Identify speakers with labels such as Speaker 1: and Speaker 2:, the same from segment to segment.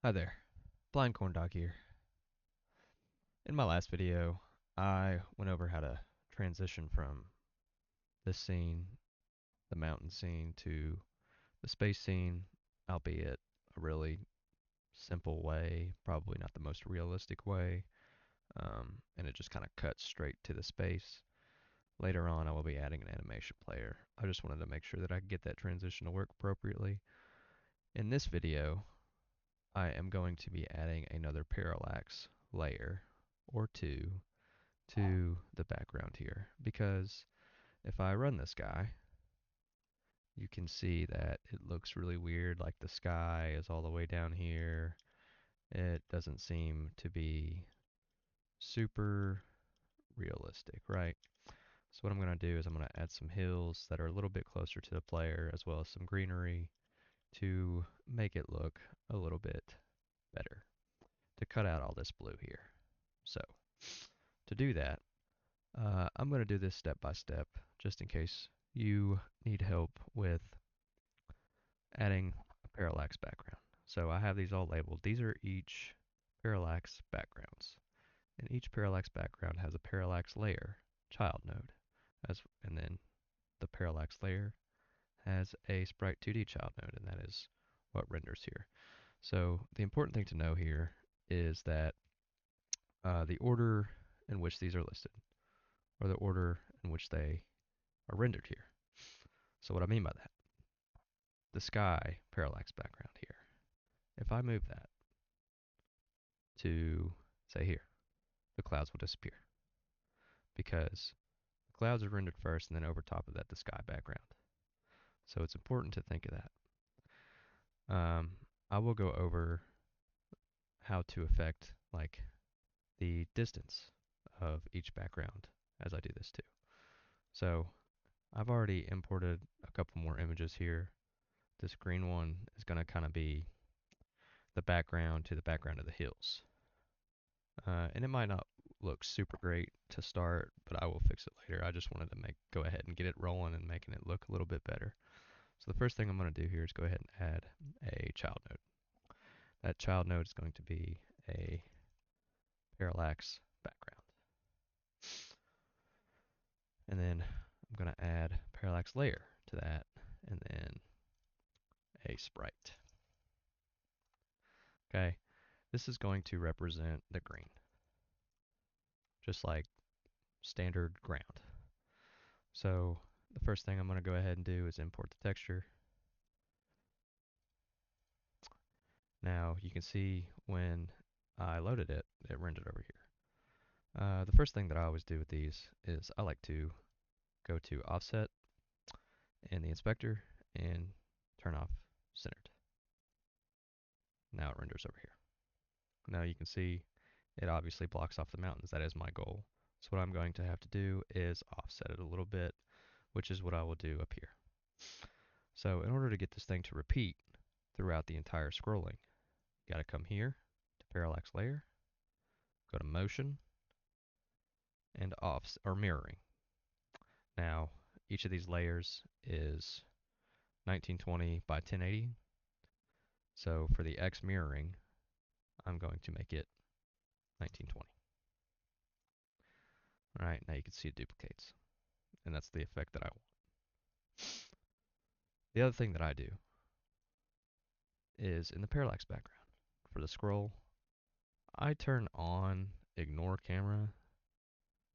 Speaker 1: Hi there, Blind Corn Dog here. In my last video, I went over how to transition from this scene, the mountain scene, to the space scene, albeit a really simple way, probably not the most realistic way, and it just kind of cuts straight to the space. Later on, I will be adding an animation player. I just wanted to make sure that I could get that transition to work appropriately. In this video, I am going to be adding another parallax layer or two to the background here, because if I run this guy, you can see that it looks really weird, like the sky is all the way down here. It doesn't seem to be super realistic, right? So what I'm going to do is I'm going to add some hills that are a little bit closer to the player, as well as some greenery to make it look a little bit better, to cut out all this blue here. So to do that, I'm going to do this step by step, just in case you need help with adding a parallax background. So I have these all labeled. These are each parallax backgrounds. And each parallax background has a parallax layer child node. And then the parallax layer has a sprite 2D child node, and that is what renders here. So the important thing to know here is that the order in which these are listed, or the order in which they are rendered here. So what I mean by that, the sky parallax background here, if I move that to, say, here, the clouds will disappear because the clouds are rendered first and then over top of that the sky background. So it's important to think of that. I will go over how to affect like the distance of each background as I do this too. So I've already imported a couple more images here. This green one is going to kind of be the background to the background of the hills. And it might not look super great to start, but I will fix it later. I just wanted to go ahead and get it rolling and making it look a little bit better. So the first thing I'm going to do here is go ahead and add a child node. That child node is going to be a parallax background. And then I'm going to add parallax layer to that, and then a sprite. Okay, this is going to represent the green, just like standard ground. So the first thing I'm going to go ahead and do is import the texture. Now you can see when I loaded it, it rendered over here. The first thing that I always do with these is I like to go to offset in the inspector and turn off centered. Now it renders over here. Now you can see it obviously blocks off the mountains. That is my goal. So what I'm going to have to do is offset it a little bit, which is what I will do up here. So in order to get this thing to repeat throughout the entire scrolling, you got to come here to parallax layer, go to motion, and off or mirroring. Now each of these layers is 1920 by 1080. So for the X mirroring, I'm going to make it 1920. All right, now you can see it duplicates, and that's the effect that I want. The other thing that I do is in the parallax background for the scroll, I turn on ignore camera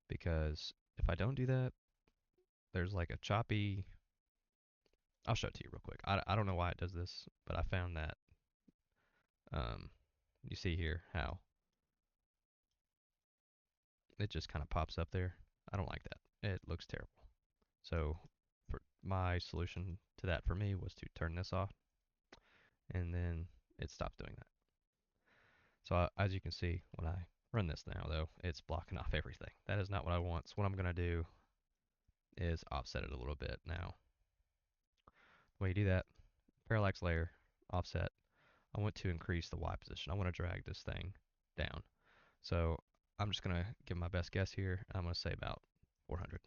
Speaker 1: because if I don't do that, there's like a choppy. I'll show it to you real quick. I don't know why it does this, but I found that um, you see here how it just kind of pops up there. I don't like that. It looks terrible. So for my solution to that for me was to turn this off, and then it stops doing that. So as you can see, when I run this now, though, it's blocking off everything. That is not what I want. So what I'm going to do is offset it a little bit now. The way you do that, parallax layer, offset. I want to increase the Y position. I want to drag this thing down. So I'm just going to give my best guess here. I'm going to say about 400.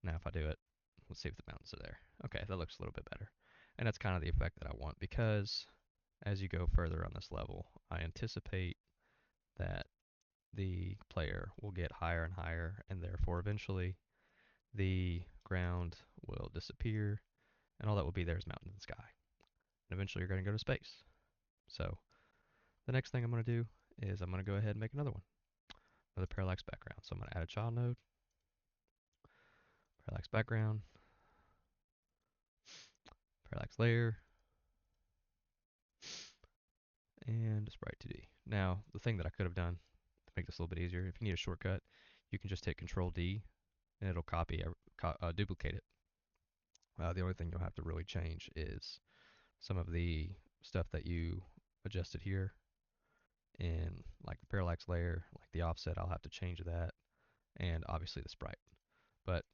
Speaker 1: Now if I do it, let's see if the mountains are there. Okay, that looks a little bit better. And that's kind of the effect that I want because as you go further on this level, I anticipate that the player will get higher and higher, and therefore eventually the ground will disappear, and all that will be there is mountains and sky. And eventually you're going to go to space. So the next thing I'm going to do is I'm going to go ahead and make another one, another parallax background. So I'm going to add a child node, parallax background, parallax layer, and a sprite 2D. Now, the thing that I could have done to make this a little bit easier, if you need a shortcut, you can just hit Control D and it'll duplicate it. The only thing you'll have to really change is some of the stuff that you adjusted here in like the parallax layer, like the offset, I'll have to change that, and obviously the sprite. But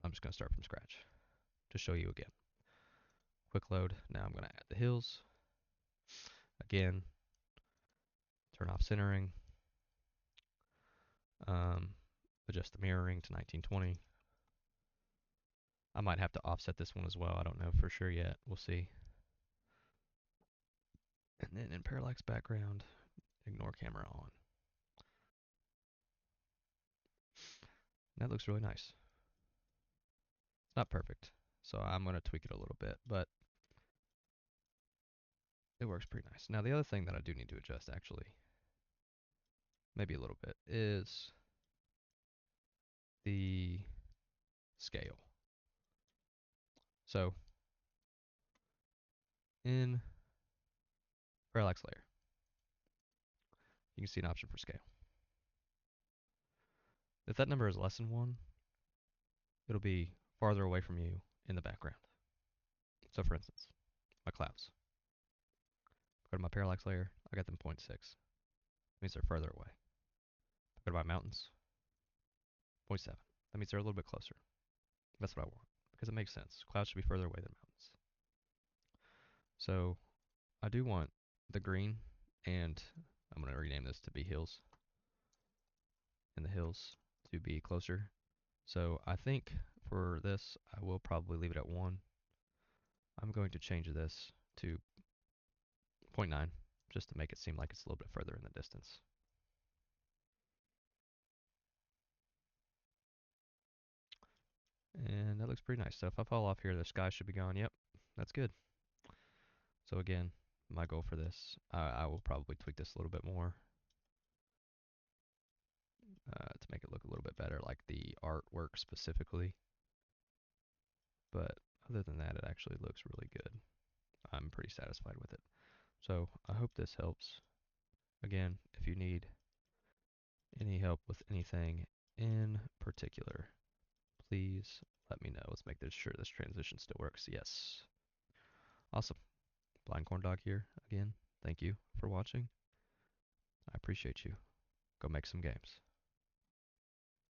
Speaker 1: I'm just going to start from scratch to show you again. Quick load. Now I'm going to add the hills. Again, turn off centering. Um, adjust the mirroring to 1920. I might have to offset this one as well. I don't know for sure yet. We'll see. And then in parallax background, ignore camera on. That looks really nice. It's not perfect, so I'm going to tweak it a little bit, but it works pretty nice. Now the other thing that I do need to adjust actually, maybe a little bit, is the scale. So in parallax layer, you can see an option for scale. If that number is less than 1, it'll be farther away from you in the background. So for instance, my clouds. Go to my parallax layer, I got them 0.6. That means they're further away. Go to my mountains, 0.7. That means they're a little bit closer. That's what I want, because it makes sense. Clouds should be further away than mountains. So I do want the green, and I'm going to rename this to be hills, and the hills to be closer. So I think for this, I will probably leave it at 1. I'm going to change this to 0.9, just to make it seem like it's a little bit further in the distance. And that looks pretty nice. So if I fall off here, the sky should be gone. Yep, that's good. So again, my goal for this, I will probably tweak this a little bit more to make it look a little bit better, like the artwork specifically. But other than that, it actually looks really good. I'm pretty satisfied with it. So I hope this helps. Again, if you need any help with anything in particular, please let me know. Let's make sure this transition still works. Yes. Awesome. Blind Corn Dog here again. Thank you for watching. I appreciate you. Go make some games.